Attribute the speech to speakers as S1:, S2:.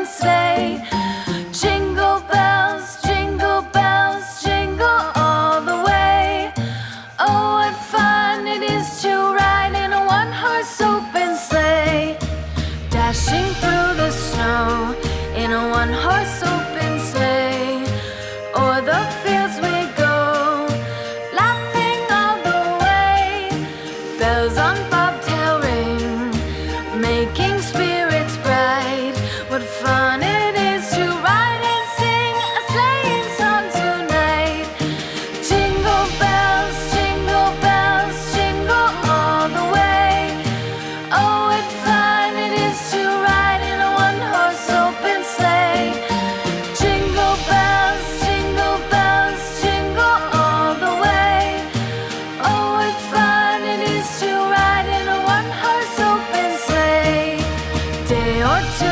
S1: open sleigh. Jingle bells, jingle all the way. Oh, what fun it is to ride in a one-horse open sleigh. Dashing through the snow in a one-horse open sleigh. O'er the fields we go, laughing all the way. Bells on bobtail ring, making spirits bright. What fun it is to ride and sing a sleighing song tonight. Jingle bells, jingle all the way. Oh, what fun it is to ride in a one-horse open sleigh. Jingle bells, jingle all the way. Oh, what fun it is to ride in a one-horse open sleigh. Day or two